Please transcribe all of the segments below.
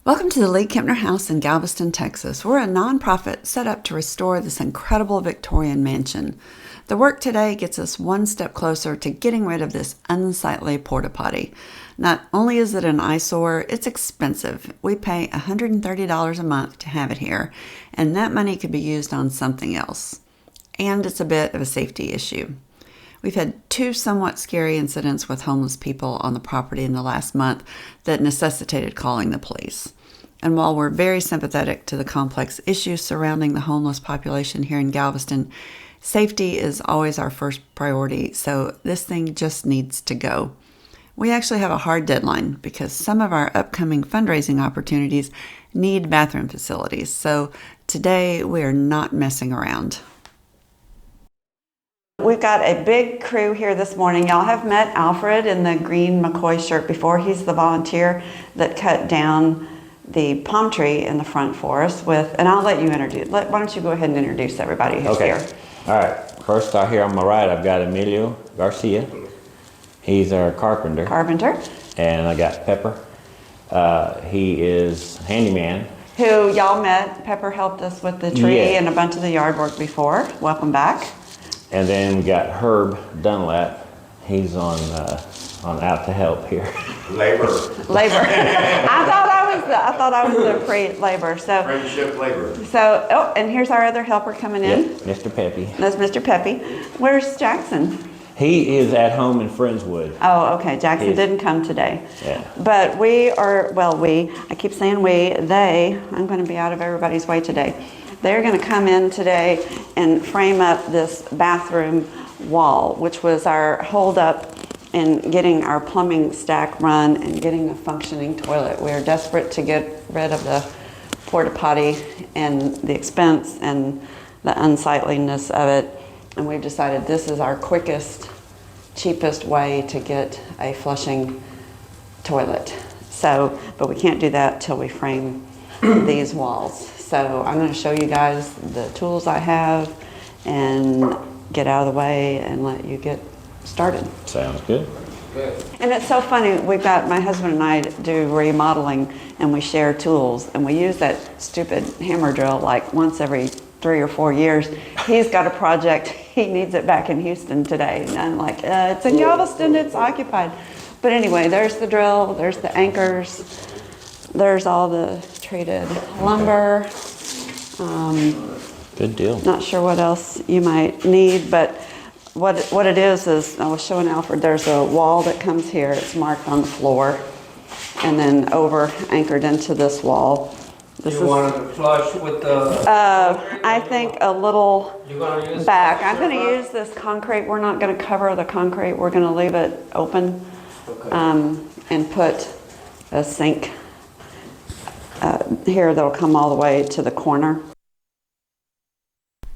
Welcome to the League-Kempner House in Galveston, Texas. We're a nonprofit set up to restore this incredible Victorian mansion. The work today gets us one step closer to getting rid of this unsightly porta potty. Not only is it an eyesore, it's expensive. We pay $130 a month to have it here, and that money could be used on something else. And it's a bit of a safety issue. We've had two somewhat scary incidents with homeless people on the property in the last month that necessitated calling the police. And while we're very sympathetic to the complex issues surrounding the homeless population here in Galveston, safety is always our first priority, so this thing just needs to go. We actually have a hard deadline because some of our upcoming fundraising opportunities need bathroom facilities, so today we are not messing around. We've got a big crew here this morning. Y'all have met Alfred in the green McCoy shirt before. He's the volunteer that cut down the palm tree in the front for us and I'll let you introduce. Why don't you go ahead and introduce everybody who's here. All right. First out here on my right, I've got Emilio Garcia. He's our carpenter. And I got Pepper. He is handyman. Who y'all met. Pepper helped us with the tree and a bunch of the yard work before. Welcome back. And then we got Herb Dunlap. He's on out to help here. Labor. I thought I was the pre-labor. So Friendship labor. So and here's our other helper coming in. Yep, Mr. Peppy. That's Mr. Peppy. Where's Jackson? He is at home in Friendswood. Oh, okay. Jackson didn't come today. Yeah. But I keep saying I'm going to be out of everybody's way today. They're going to come in today and frame up this bathroom wall, which was our holdup in getting our plumbing stack run and getting a functioning toilet. We are desperate to get rid of the porta potty and the expense and the unsightliness of it. And we've decided this is our quickest, cheapest way to get a flushing toilet. But we can't do that till we frame these walls. So I'm going to show you guys the tools I have and get out of the way and let you get started. Sounds good. And it's so funny, my husband and I do remodeling and we share tools and we use that stupid hammer drill like once every 3 or 4 years. He's got a project, he needs it back in Houston today. And I'm like, it's in Galveston, it's occupied. But anyway, there's the drill, there's the anchors, there's all the treated lumber. Good deal. Not sure what else you might need, but what it is I was showing Alfred, there's a wall that comes here, it's marked on the floor, and then over anchored into this wall. You wanted to flush with the... I think a little back. I'm going to flush? use this concrete. We're not going to cover the concrete. We're going to leave it open and put a sink here that'll come all the way to the corner.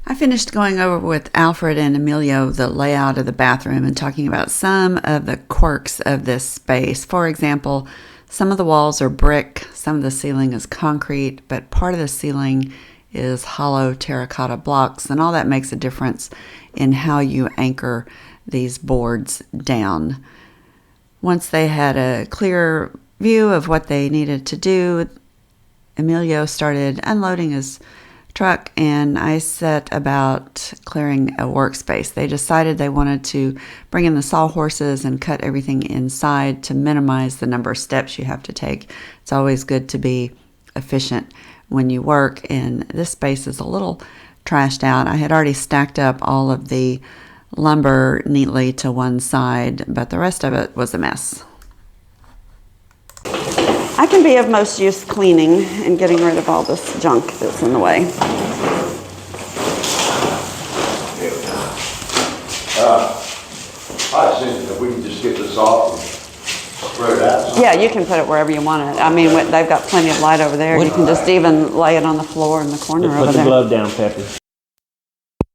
I finished going over with Alfred and Emilio the layout of the bathroom and talking about some of the quirks of this space. For example, some of the walls are brick, some of the ceiling is concrete, but part of the ceiling is hollow terracotta blocks, and all that makes a difference in how you anchor these boards down. Once they had a clear view of what they needed to do, Emilio started unloading his truck and I set about clearing a workspace. They decided they wanted to bring in the sawhorses and cut everything inside to minimize the number of steps you have to take. It's always good to be efficient when you work, and this space is a little trashed out. I had already stacked up all of the lumber neatly to one side, but the rest of it was a mess. I can be of most use cleaning and getting rid of all this junk that's in the way. I think that we can just get this off and spread it out. Yeah, you can put it wherever you want it. I mean, they've got plenty of light over there. You can just even lay it on the floor in the corner over Put the there. glove down, Peppy.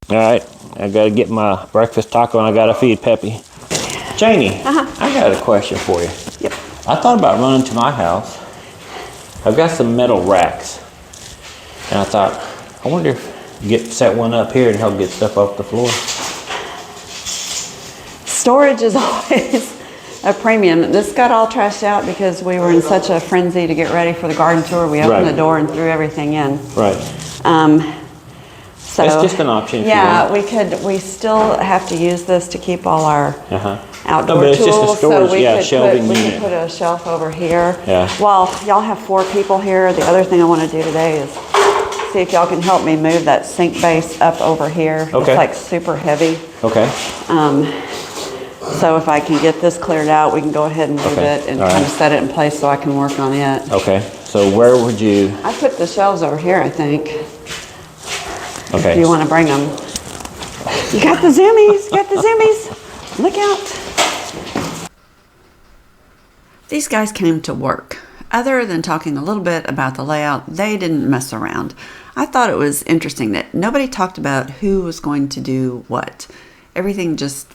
All right, I got to get my breakfast taco and I got to feed Peppy. Janie, I got a question for you. Yep. I thought about running to my house. I've got some metal racks, and I thought, I wonder if you set one up here and help get stuff off the floor. Storage is always a premium. This got all trashed out because we were in such a frenzy to get ready for the garden tour. We opened the door and threw everything in. Right. So it's just an option. Yeah, we still have to use this to keep all our outdoor but it's tools. just a storage, so we shelving we unit. could put a shelf over here. Yeah. Well, y'all have 4 people here. The other thing I want to do today is see if y'all can help me move that sink base up over here. Okay. It's like super heavy. Okay. So if I can get this cleared out, we can go ahead and move it and kind of set it in place so I can work on it. Okay. So where would you? I put the shelves over here, I think. Okay. If you want to bring them. You got the zoomies. You got the zoomies. Look out. These guys came to work. Other than talking a little bit about the layout, they didn't mess around. I thought it was interesting that nobody talked about who was going to do what. Everything just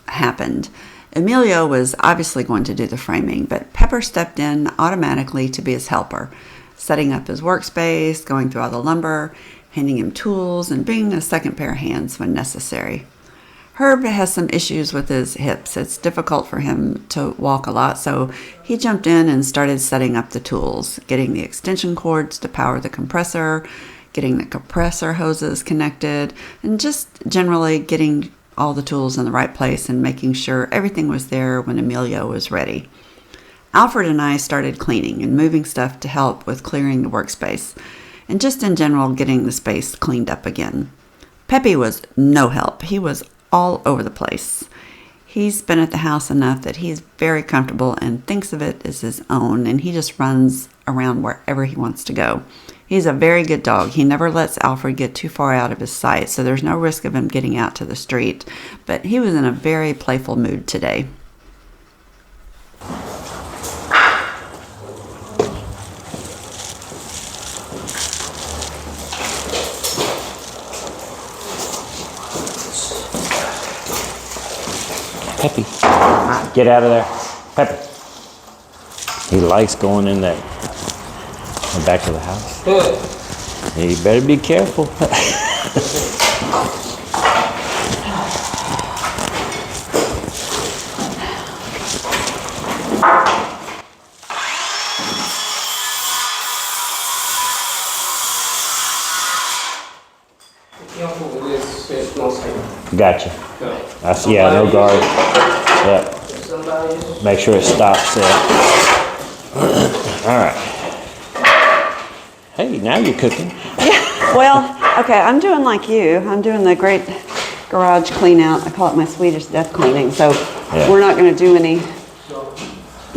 happened. Emilio was obviously going to do the framing, but Pepper stepped in automatically to be his helper, setting up his workspace, going through all the lumber, handing him tools, and being a second pair of hands when necessary. Herb has some issues with his hips. It's difficult for him to walk a lot, so he jumped in and started setting up the tools, getting the extension cords to power the compressor, getting the compressor hoses connected, and just generally getting all the tools in the right place and making sure everything was there when Emilio was ready. Alfred and I started cleaning and moving stuff to help with clearing the workspace, and just in general getting the space cleaned up again. Peppy was no help. He was all over the place. He's been at the house enough that he's very comfortable and thinks of it as his own, and he just runs around wherever he wants to go. He's a very good dog. He never lets Alfred get too far out of his sight, so there's no risk of him getting out to the street. But he was in a very playful mood today. Peppy, get out of there. Peppy. He likes going in that back of the house. Good. You better be careful. Careful with this, it's no safe. Gotcha. No. I see. Yeah, no guard. Yep. Somebody. Make sure it stops there. All right. Hey, now you're cooking. Yeah, well, okay, I'm doing like you. I'm doing the great garage clean out. I call it my Swedish death cleaning. So we're not going to do any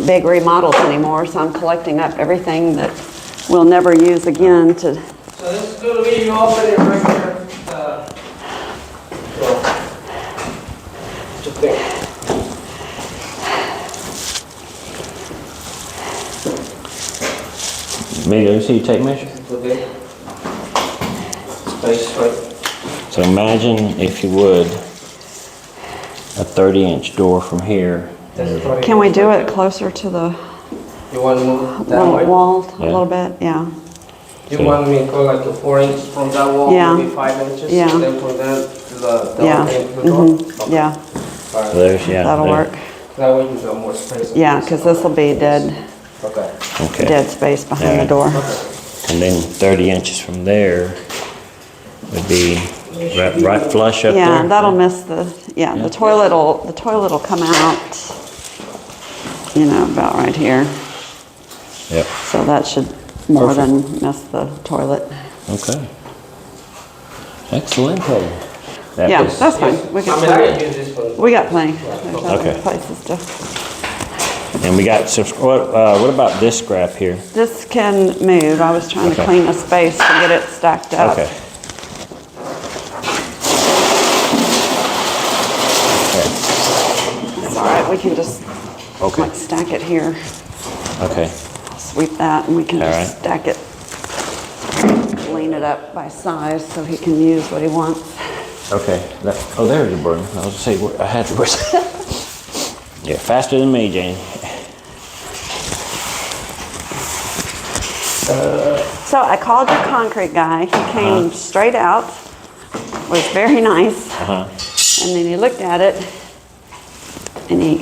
big remodels anymore. So I'm collecting up everything that we'll never use again to. So this is going to be your opening right here. Maybe you see you take measure. Okay. Space right. So imagine, if you would, a 30-inch door from here. Can we do it closer to the You want to move that way? wall a Yeah. little bit? Yeah. You want me to go like a 4 inches from that wall, Yeah. maybe 5 inches? Yeah. And then from there to the Yeah. opening to the door? Okay. Yeah, All right. There's, yeah. that'll there. work. That way you got more space. Yeah, because this will be dead Okay. Okay. dead space behind the door. And then 30 inches from there would be right flush up there. Yeah, that'll miss the the toilet will come out, you know, about right here. Yep. So that should more than miss the toilet. Okay. Excellent. That Yeah, was- that's fine. We I can. mean, I can use this one. We got plenty. There's other Okay. places to. And we got some, what about this scrap here? This can move. I was trying to Okay. clean the space to get it stacked up. Okay. It's all right. We can just Okay. like stack it here. Okay. Sweep that, and we can All just stack it. Lean it up by size so he can use what he wants. Okay. Oh, there's the broom. I was gonna say, I had to. Yeah, faster than me, Jane. So I called your concrete guy. He came straight out, was very nice, and then he looked at it, and he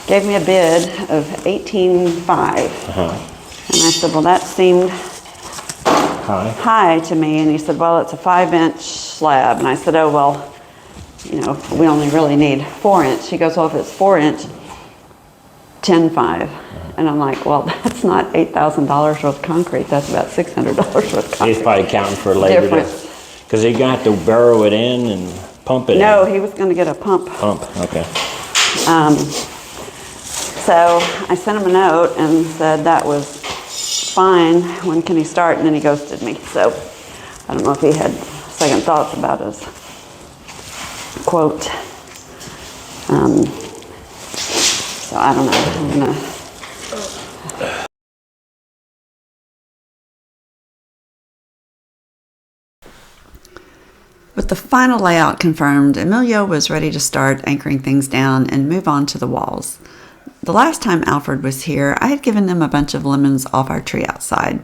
gave me a bid of $18,500. And I said, well, that seemed high to me. And he said, well, it's a 5-inch slab. And I said, oh, well, you know, we only really need 4-inch. He goes, well, if it's 4-inch, $10,500. And I'm like, well, that's not $8,000 worth of concrete. That's about $600 worth of concrete. He's probably counting for labor. Because he's going to have to burrow it in and pump it in. No, he was going to get a pump. Pump, okay. So I sent him a note and said that was fine. When can he start? And then he ghosted me. So I don't know if he had second thoughts about his quote. So I don't know. I'm gonna. With the final layout confirmed, Emilio was ready to start anchoring things down and move on to the walls. The last time Alfred was here, I had given them a bunch of lemons off our tree outside.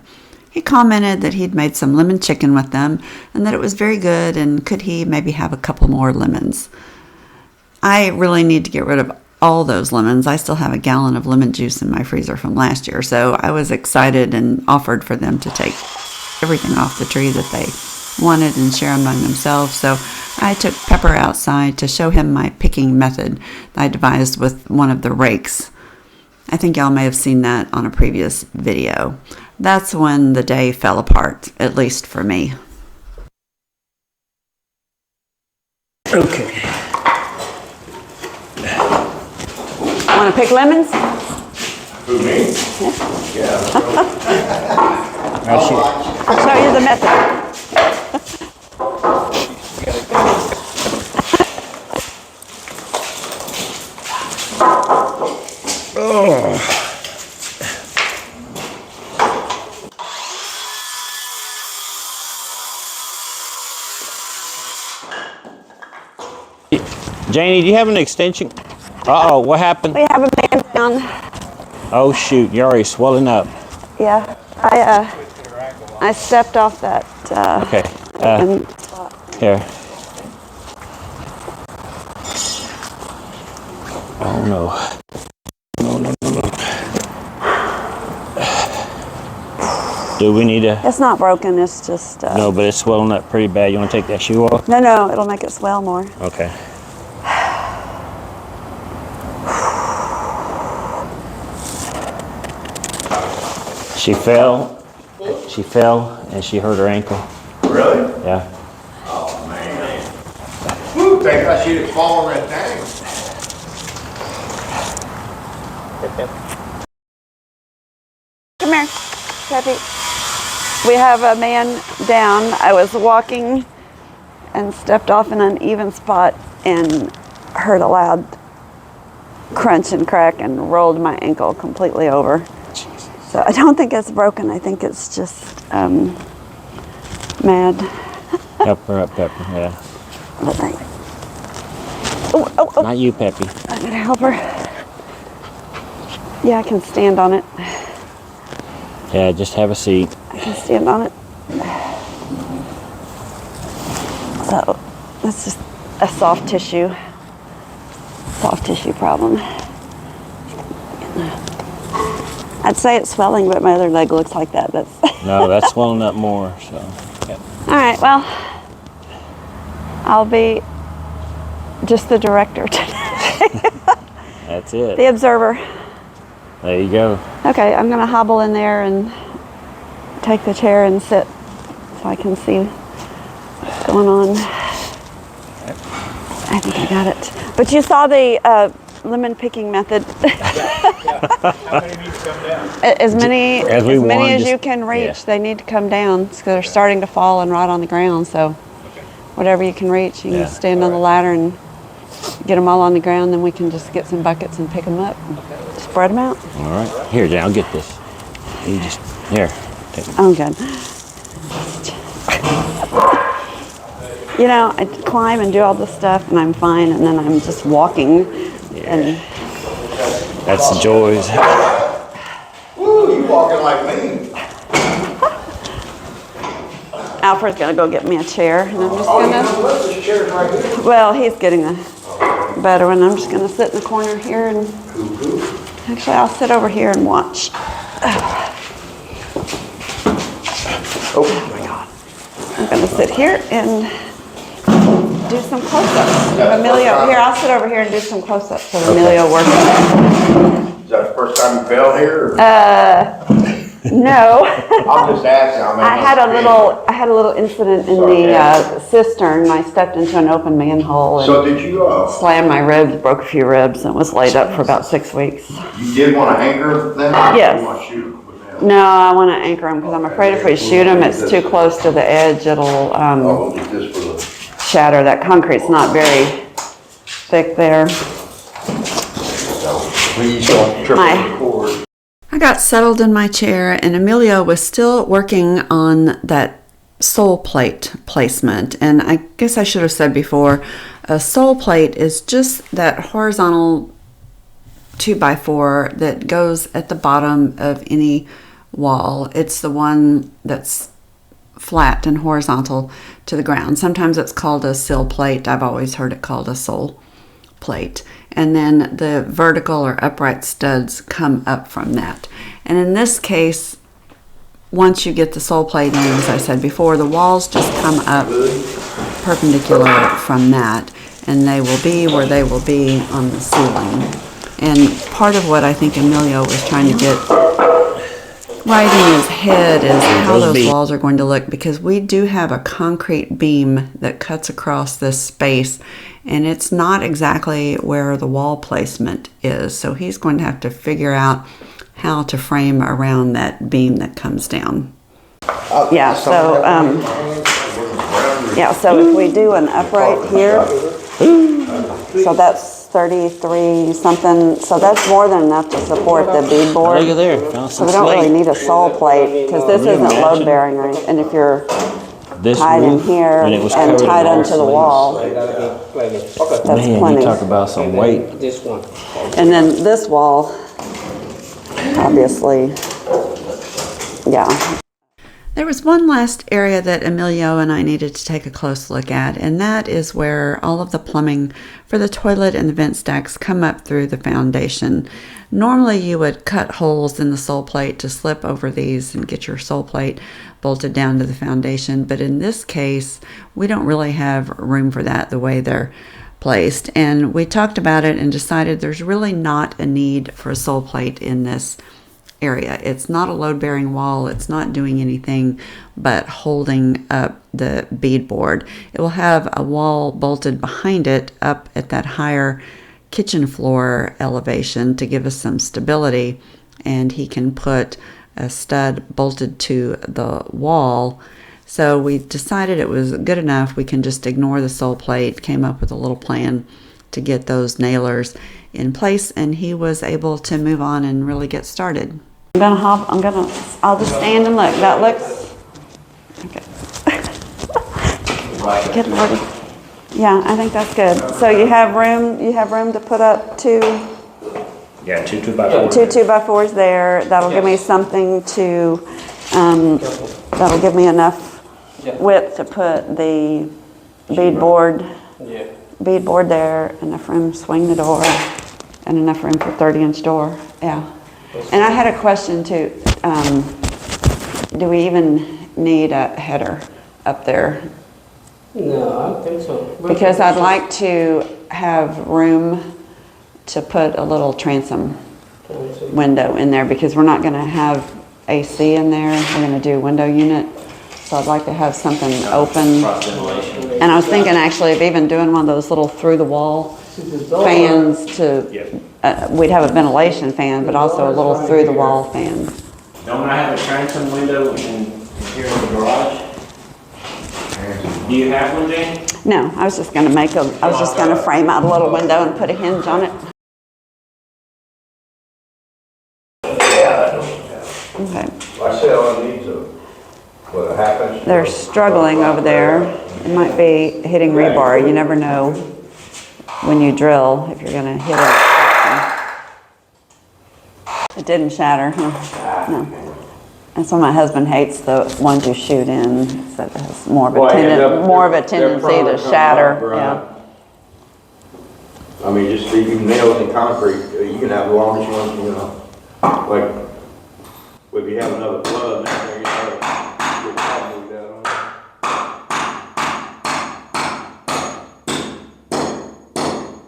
He commented that he'd made some lemon chicken with them and that it was very good, and could he maybe have a couple more lemons. I really need to get rid of all those lemons. I still have a gallon of lemon juice in my freezer from last year, so I was excited and offered for them to take everything off the tree that they wanted and share among themselves. So I took Pepper outside to show him my picking method I devised with one of the rakes. I think y'all may have seen that on a previous video. That's when the day fell apart, at least for me. Okay. Want to pick lemons? Who, me? Yeah. I'll shoot. I'll show you the method. Janie, do you have an extension? Uh-oh, what happened? We have a man down. Oh, shoot, you're already swelling up. Yeah, I stepped off that. Okay. Here. Oh, no. No. Do we need a... It's not broken, it's just... No, but it's swelling up pretty bad. You want to take that shoe off? No, it'll make it swell more. Okay. She fell and she hurt her ankle. Really? Yeah. Oh, man. Woo, think I should have fallen that thing. Come here, Peppy. We have a man down. I was walking and stepped off an uneven spot and heard a loud crunch and crack and rolled my ankle completely over. So I don't think it's broken. I think it's just mad. Help her up, Pepper. Yeah. Oh. Not you, Peppy. I'm gonna help her. Yeah, I can stand on it. Yeah, just have a seat. I can stand on it. So that's just a soft tissue problem. I'd say it's swelling, but my other leg looks like that. No, that's swelling up more. So. Yeah. All right, well, I'll be just the director today. That's it. The observer. There you go. Okay, I'm gonna hobble in there and take the chair and sit so I can see what's going on. I think I got it. But you saw the lemon picking method. How many need to come down? As many as you can reach, yeah. They need to come down because they're starting to fall and rot on the ground. So whatever you can reach, you can stand on the ladder and get them all on the ground. Then we can just get some buckets and pick them up, and spread them out. All right. Here, Jan, I'll get this. You just here. Take it. Oh, good. You know, I climb and do all this stuff, and I'm fine, and then I'm just walking, and that's the joys. Woo, you walking like me. Alfred's gonna go get me a chair, and I'm just Oh, you gonna. know what? This chair's right here. Well, he's getting the better one. I'm just going to sit in the corner here and actually I'll sit over here and watch. Oh my God. I'm going to sit here and do some close-ups of Emilio. Here, I'll sit over here and do some close-ups of Emilio working. Is that the first time you fell here? Or? No. I'm just asking. I had a little incident in the cistern. I stepped into an open manhole and So did you slammed my ribs, broke a few ribs, and was laid up for about 6 weeks. You did want to anchor them? Yes. You want to shoot them with them? No, I want to anchor them because I'm afraid if we shoot them, it's too close to the edge. It'll shatter. That concrete's not very thick there. So please don't trip on the cord. I got settled in my chair and Emilio was still working on that sole plate placement. And I guess I should have said before, a sole plate is just that horizontal 2x4 that goes at the bottom of any wall. It's the one that's flat and horizontal to the ground. Sometimes it's called a sill plate. I've always heard it called a sole plate. And then the vertical or upright studs come up from that. And in this case, once you get the sole plate in, as I said before, the walls just come up perpendicular from that, and they will be where they will be on the ceiling. And part of what I think Emilio was trying to get right in his head is how those walls are going to look, because we do have a concrete beam that cuts across this space, and it's not exactly where the wall placement is. So he's going to have to figure out how to frame around that beam that comes down. So if we do an upright here, so that's 33 something, so that's more than enough to support the beadboard. Look at there, so we don't really need a sole plate because this isn't load bearing, right? And if you're tied in here and tied onto the wall, that's plenty. You talk about some weight. And then this wall, obviously, yeah. There was one last area that Emilio and I needed to take a close look at, and that is where all of the plumbing for the toilet and the vent stacks come up through the foundation. Normally you would cut holes in the sole plate to slip over these and get your sole plate bolted down to the foundation, but in this case we don't really have room for that the way they're placed. And we talked about it and decided there's really not a need for a sole plate in this area. It's not a load-bearing wall. It's not doing anything but holding up the beadboard. It will have a wall bolted behind it up at that higher kitchen floor elevation to give us some stability, and he can put a stud bolted to the wall. So we decided it was good enough. We can just ignore the sole plate, came up with a little plan to get those nailers in place, and he was able to move on and really get started. I'll just stand and look. That looks okay. Good Lordy. Yeah, I think that's good. So you have room to put up two 2x4. Two 2x4s there. That'll give me something to that'll give me enough width to put the beadboard there, enough room to swing the door, and enough room for 30-inch door. Yeah. And I had a question too. Do we even need a header up there? No, I don't think so. Because I'd like to have room to put a little transom window in there, because we're not going to have AC in there. We're going to do window unit. So I'd like to have something open. And I was thinking actually of even doing one of those little through the wall fans to, we'd have a ventilation fan, but also a little through the wall fan. Don't I have a transom window in here in the garage? Do you have one, Jane? No, I was just going to frame out a little window and put a hinge on it. Okay. I said all I need to, what happens. They're struggling over there. It might be hitting rebar. You never know when you drill if you're going to hit it. It didn't shatter, huh? No. That's why my husband hates the ones you shoot in. He said it has more of a tendency to shatter. Yeah. I mean, just you nails and concrete, you can have long as you want, you know. Like, if you have another flood and everything, you know, you'll probably that on.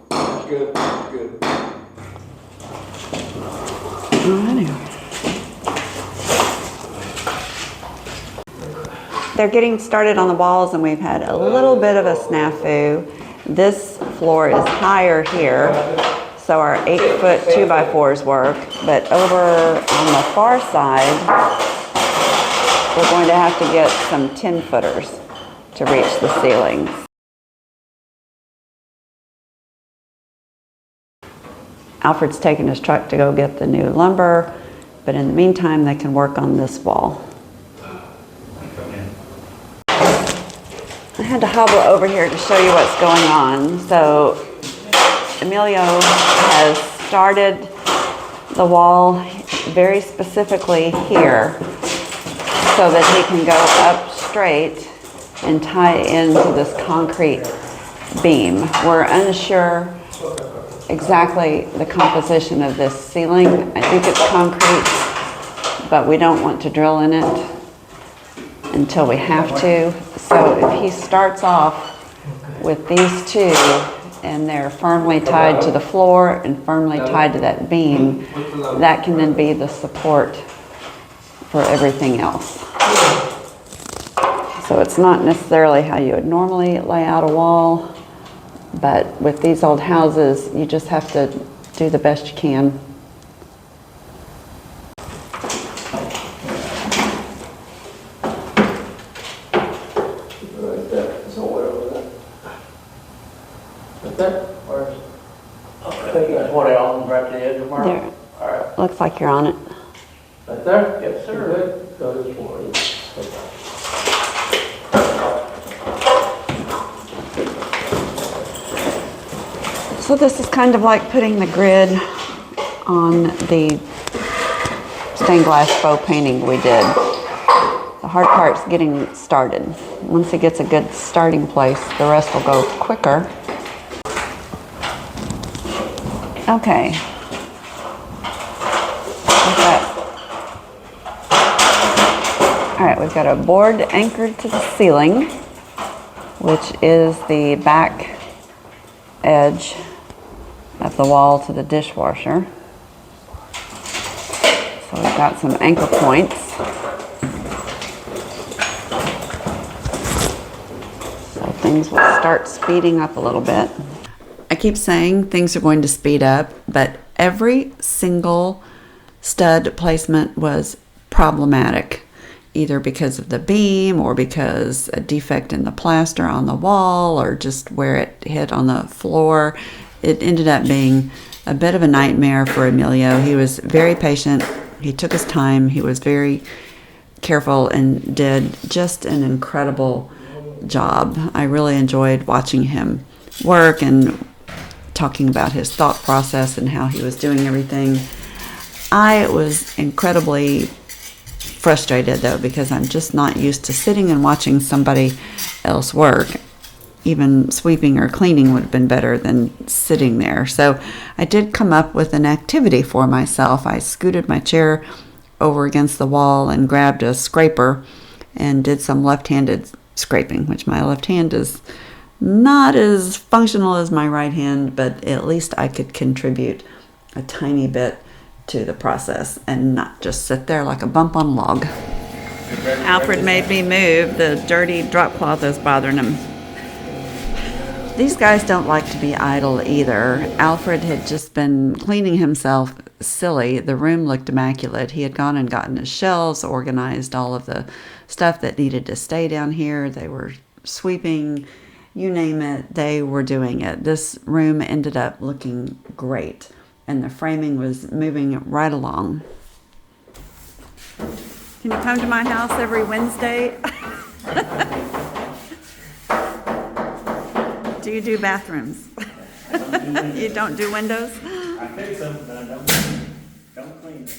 That's good, that's good. Alrighty. They're getting started on the walls, and we've had a little bit of a snafu. This floor is higher here, so our 8-foot 2x4s work, but over on the far side, we're going to have to get some 10-footers to reach the ceilings. Alfred's taking his truck to go get the new lumber, but in the meantime, they can work on this wall. I had to hobble over here to show you what's going on. So Emilio has started the wall very specifically here so that he can go up straight and tie into this concrete beam. We're unsure exactly the composition of this ceiling. I think it's concrete, but we don't want to drill in it until we have to. So if he starts off with these two and they're firmly tied to the floor and firmly tied to that beam, that can then be the support for everything else. So it's not necessarily how you would normally lay out a wall, but with these old houses, you just have to do the best you can. There. Alright. Looks like you're on it. Right there? Yes, sir. Good. Go this morning. So this is kind of like putting the grid on the stained glass faux painting we did. The hard part's getting started. Once it gets a good starting place, the rest will go quicker. Okay. All right, we've got a board anchored to the ceiling, which is the back edge of the wall to the dishwasher. So we've got some anchor points. So things will start speeding up a little bit. I keep saying things are going to speed up, but every single stud placement was problematic, either because of the beam or because a defect in the plaster on the wall or just where it hit on the floor. It ended up being a bit of a nightmare for Emilio. He was very patient. He took his time. He was very careful and did just an incredible job. I really enjoyed watching him work and talking about his thought process and how he was doing everything. I was incredibly frustrated though, because I'm just not used to sitting and watching somebody else work. Even sweeping or cleaning would have been better than sitting there. So I did come up with an activity for myself. I scooted my chair over against the wall and grabbed a scraper and did some left-handed scraping, which my left hand is not as functional as my right hand, but at least I could contribute a tiny bit to the process and not just sit there like a bump on a log. Alfred made me move. The dirty drop cloth is bothering him. These guys don't like to be idle either. Alfred had just been cleaning himself silly. The room looked immaculate. He had gone and gotten his shelves, organized all of the stuff that needed to stay down here. They were sweeping, you name it, they were doing it. This room ended up looking great, and the framing was moving right along. Can you come to my house every Wednesday? Do you do bathrooms? You don't do windows? I fix them, but I don't clean them.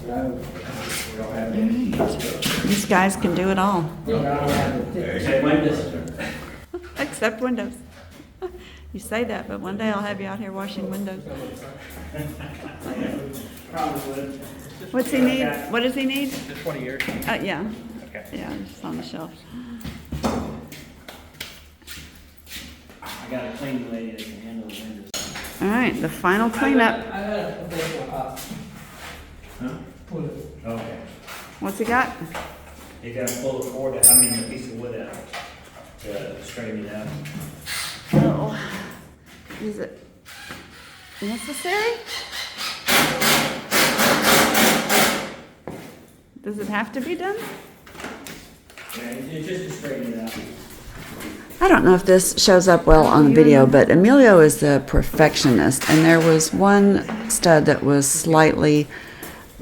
We don't have any. These guys can do it all. Check windows. Except windows. You say that, but one day I'll have you out here washing windows. What's he need? What does he need? Just 20 years. Yeah. Okay. Yeah, just on the shelf. I got a clean lady that can handle the windows. All right, the final cleanup. I got a professional house. Huh? Pull it. Okay. What's he got? You got to pull the cord out, a piece of wood out to straighten it out. Oh, is it necessary? Does it have to be done? Yeah, it's just to straighten it out. I don't know if this shows up well on the video, but Emilio is a perfectionist, and there was one stud that was slightly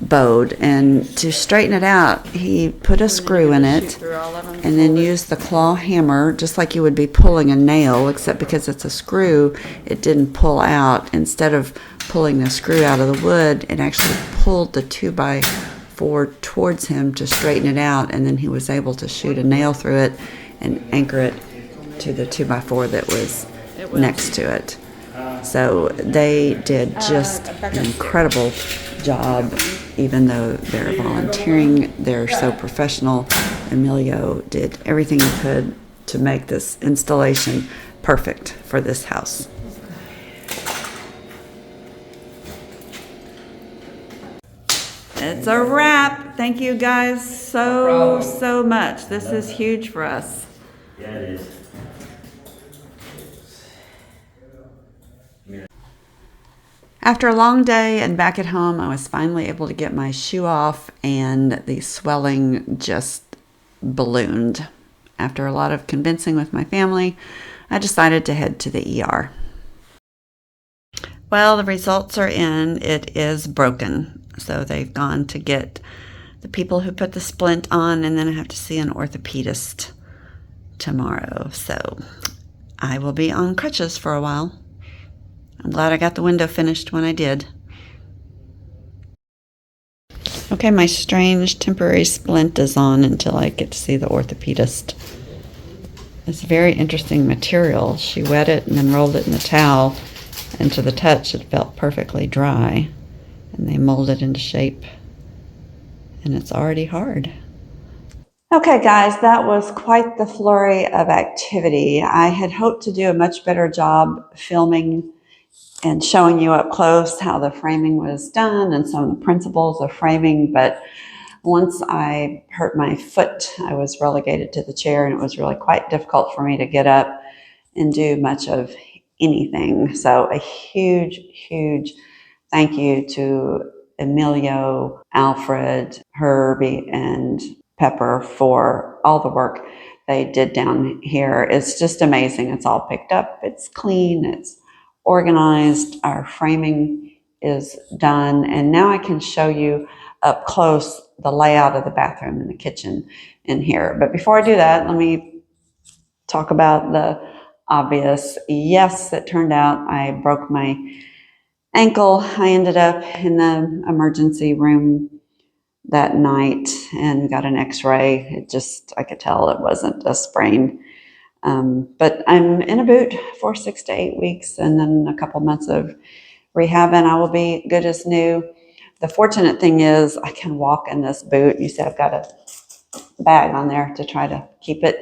bowed, and to straighten it out, he put a screw in it and then used the claw hammer, just like you would be pulling a nail, except because it's a screw, it didn't pull out. Instead of pulling the screw out of the wood, it actually pulled the 2x4 towards him to straighten it out, and then he was able to shoot a nail through it and anchor it to the 2x4 that was next to it. So they did just an incredible job. Even though they're volunteering, they're so professional. Emilio did everything he could to make this installation perfect for this house. It's a wrap. Thank you guys so much. This is huge for us. Yeah, it is. After a long day and back at home, I was finally able to get my shoe off, and the swelling just ballooned. After a lot of convincing with my family, I decided to head to the ER. Well, the results are in. It is broken. So they've gone to get the people who put the splint on, and then I have to see an orthopedist tomorrow. So I will be on crutches for a while. I'm glad I got the window finished when I did. Okay, my strange temporary splint is on until I get to see the orthopedist. It's a very interesting material. She wet it and then rolled it in a towel, and to the touch it felt perfectly dry. And they mold it into shape, and it's already hard. Okay, guys, that was quite the flurry of activity. I had hoped to do a much better job filming and showing you up close how the framing was done and some of the principles of framing, but once I hurt my foot, I was relegated to the chair, and it was really quite difficult for me to get up and do much of anything. So a huge thank you to Emilio, Alfred, Herbie, and Pepper for all the work they did down here. It's just amazing. It's all picked up. It's clean. It's organized. Our framing is done. And now I can show you up close the layout of the bathroom and the kitchen in here. But before I do that, let me talk about the obvious. Yes, it turned out I broke my ankle. I ended up in the emergency room that night and got an x-ray. I could tell it wasn't a sprain. But I'm in a boot for 6 to 8 weeks, and then a couple months of rehab, and I will be good as new. The fortunate thing is I can walk in this boot. You see I've got a bag on there to try to keep it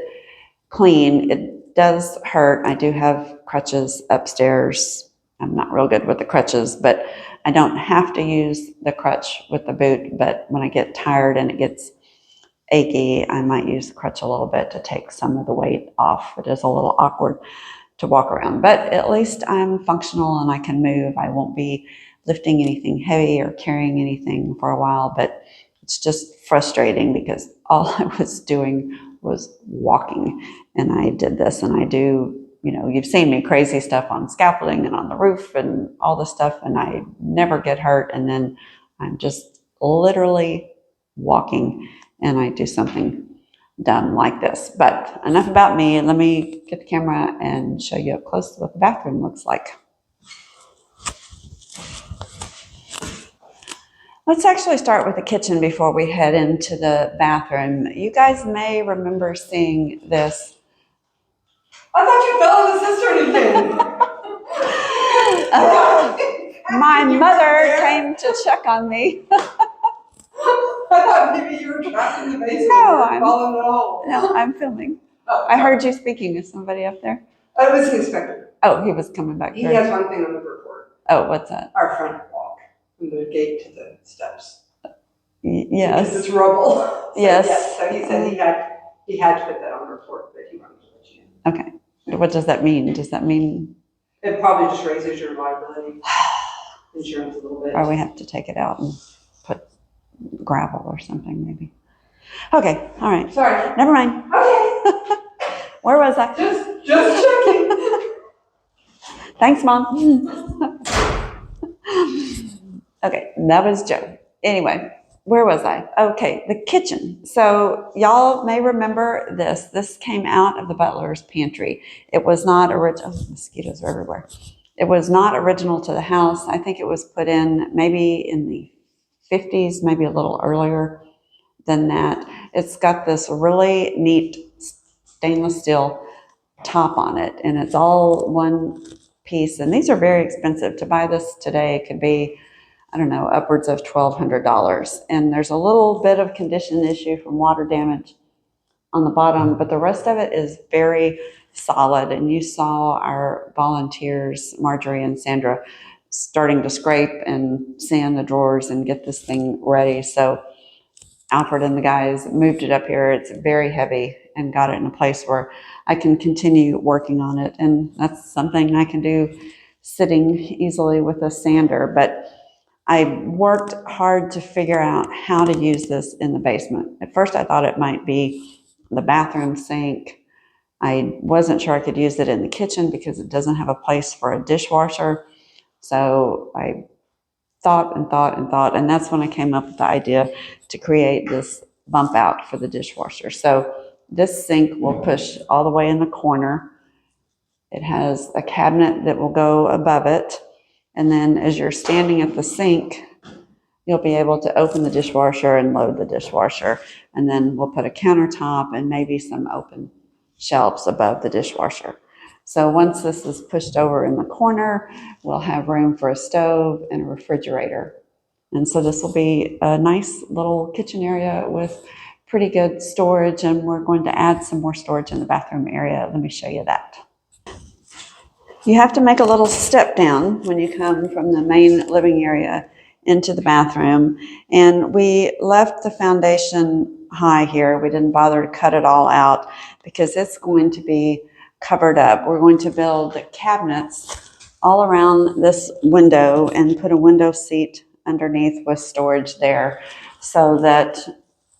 clean. It does hurt. I do have crutches upstairs. I'm not real good with the crutches, but I don't have to use the crutch with the boot. But when I get tired and it gets achy, I might use the crutch a little bit to take some of the weight off. It is a little awkward to walk around, but at least I'm functional and I can move. I won't be lifting anything heavy or carrying anything for a while, but it's just frustrating because all I was doing was walking, and I did this, and I do, you've seen me crazy stuff on scaffolding and on the roof and all this stuff, and I never get hurt, and then I'm just literally walking and I do something dumb like this. But enough about me. Let me get the camera and show you up close what the bathroom looks like. Let's actually start with the kitchen before we head into the bathroom. You guys may remember seeing this. I thought you fell in the cistern again. My mother came to check on me. I thought maybe you were trapped in the basement. No, falling in the hole. No, I'm filming. Oh, I heard you speaking to somebody up there. It was the inspector. Oh, he was coming back He through. has one thing on the report. Oh, what's that? Our front walk from the gate to the steps. Yes. Because it's rubble. So, Yes. Yes. So he said he had to put that on the report, but he wanted to let you know. Okay. What does that mean? Does that mean? It probably just raises your liability insurance a little bit. Or we have to take it out and put gravel or something maybe. Okay. All right. Sorry. Never mind. Okay. Where was I? Just checking. Thanks, Mom. Okay, that was Joe. Anyway, where was I? Okay, the kitchen. So y'all may remember this. This came out of the butler's pantry. It was not original. Oh, mosquitoes are everywhere. It was not original to the house. I think it was put in maybe in the 50s, maybe a little earlier than that. It's got this really neat stainless steel top on it, and it's all one piece. And these are very expensive. To buy this today, it could be, I don't know, upwards of $1,200. And there's a little bit of condition issue from water damage on the bottom, but the rest of it is very solid. And you saw our volunteers, Marjorie and Sandra, starting to scrape and sand the drawers and get this thing ready. So Alfred and the guys moved it up here. It's very heavy and got it in a place where I can continue working on it. And that's something I can do sitting easily with a sander. But I worked hard to figure out how to use this in the basement. At first, I thought it might be the bathroom sink. I wasn't sure I could use it in the kitchen because it doesn't have a place for a dishwasher. So I thought, and that's when I came up with the idea to create this bump out for the dishwasher. So this sink will push all the way in the corner. It has a cabinet that will go above it. And then as you're standing at the sink, you'll be able to open the dishwasher and load the dishwasher. And then we'll put a countertop and maybe some open shelves above the dishwasher. So once this is pushed over in the corner, we'll have room for a stove and a refrigerator. And so this will be a nice little kitchen area with pretty good storage, and we're going to add some more storage in the bathroom area. Let me show you that. You have to make a little step down when you come from the main living area into the bathroom. And we left the foundation high here. We didn't bother to cut it all out because it's going to be covered up. We're going to build the cabinets all around this window and put a window seat underneath with storage there so that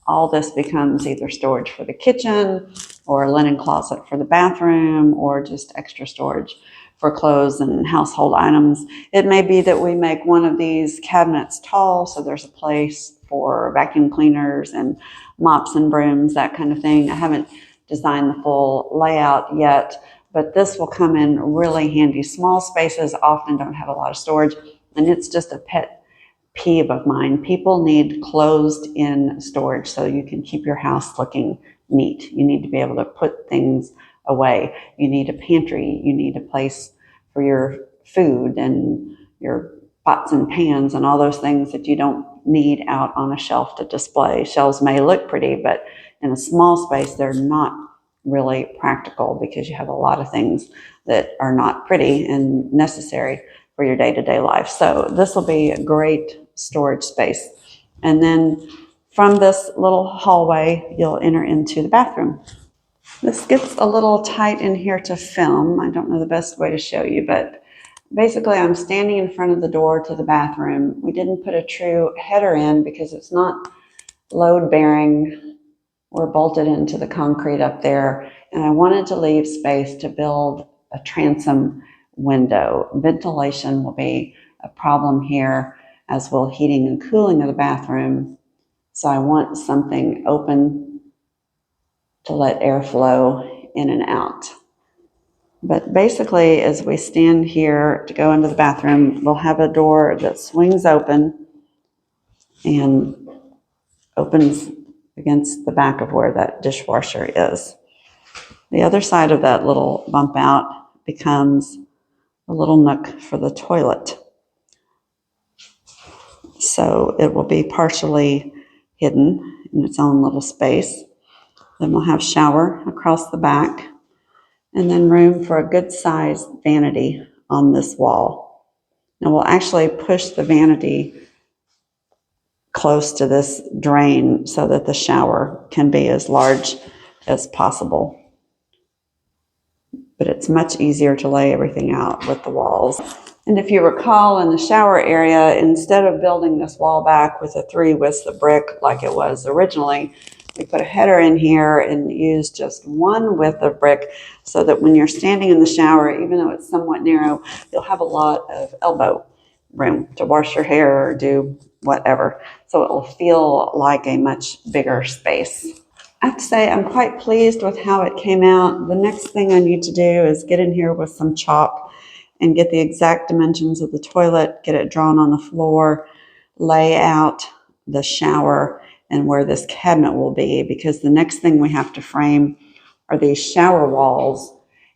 all this becomes either storage for the kitchen or a linen closet for the bathroom or just extra storage for clothes and household items. It may be that we make one of these cabinets tall so there's a place for vacuum cleaners and mops and brooms, that kind of thing. I haven't designed the full layout yet, but this will come in really handy. Small spaces often don't have a lot of storage, and it's just a pet peeve of mine. People need closed-in storage so you can keep your house looking neat. You need to be able to put things away. You need a pantry. You need a place for your food and your pots and pans and all those things that you don't need out on a shelf to display. Shelves may look pretty, but in a small space, they're not really practical because you have a lot of things that are not pretty and necessary for your day-to-day life. So this will be a great storage space. And then from this little hallway, you'll enter into the bathroom. This gets a little tight in here to film. I don't know the best way to show you, but basically I'm standing in front of the door to the bathroom. We didn't put a true header in because it's not load bearing or bolted into the concrete up there. And I wanted to leave space to build a transom window. Ventilation will be a problem here, as will heating and cooling of the bathroom. So I want something open to let air flow in and out. But basically, as we stand here to go into the bathroom, we'll have a door that swings open and opens against the back of where that dishwasher is. The other side of that little bump out becomes a little nook for the toilet. So it will be partially hidden in its own little space. Then we'll have shower across the back, and then room for a good-sized vanity on this wall. Now we'll actually push the vanity close to this drain so that the shower can be as large as possible. But it's much easier to lay everything out with the walls. And if you recall, in the shower area, instead of building this wall back with a 3 widths of brick like it was originally, we put a header in here and used just 1 width of brick so that when you're standing in the shower, even though it's somewhat narrow, you'll have a lot of elbow room to wash your hair or do whatever. So it will feel like a much bigger space. I have to say I'm quite pleased with how it came out. The next thing I need to do is get in here with some chalk and get the exact dimensions of the toilet, get it drawn on the floor, lay out the shower and where this cabinet will be, because the next thing we have to frame are these shower walls,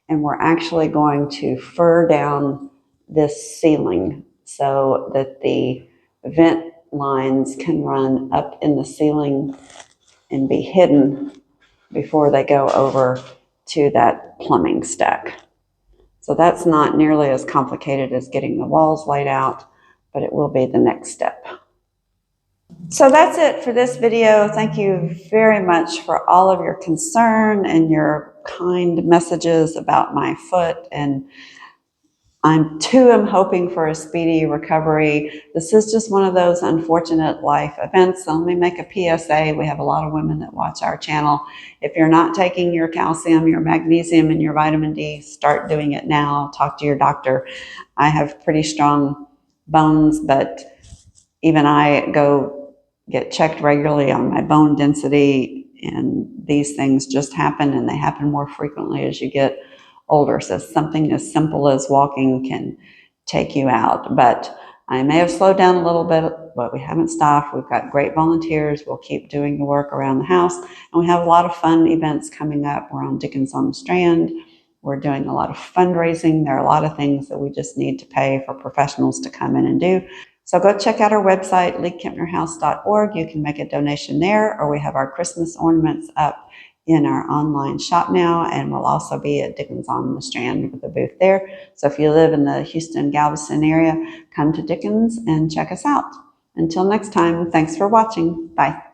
and we're actually going to fur down this ceiling so that the vent lines can run up in the ceiling and be hidden before they go over to that plumbing stack. So that's not nearly as complicated as getting the walls laid out, but it will be the next step. So that's it for this video. Thank you very much for all of your concern and your kind messages about my foot, and I'm hoping for a speedy recovery. This is just one of those unfortunate life events. So let me make a PSA. We have a lot of women that watch our channel. If you're not taking your calcium, your magnesium, and your vitamin D, start doing it now. Talk to your doctor. I have pretty strong bones, but even I go get checked regularly on my bone density, and these things just happen, and they happen more frequently as you get older. So something as simple as walking can take you out. But I may have slowed down a little bit, but we haven't stopped. We've got great volunteers. We'll keep doing the work around the house. And we have a lot of fun events coming up. We're on Dickens on the Strand. We're doing a lot of fundraising. There are a lot of things that we just need to pay for professionals to come in and do. So go check out our website, League-Kempner You can make a donation there, or we have our Christmas ornaments up in our online shop now, and we'll also be at Dickens on the Strand with a booth there. So if you live in the Houston, Galveston area, come to Dickens and check us out. Until next time, thanks for watching. Bye.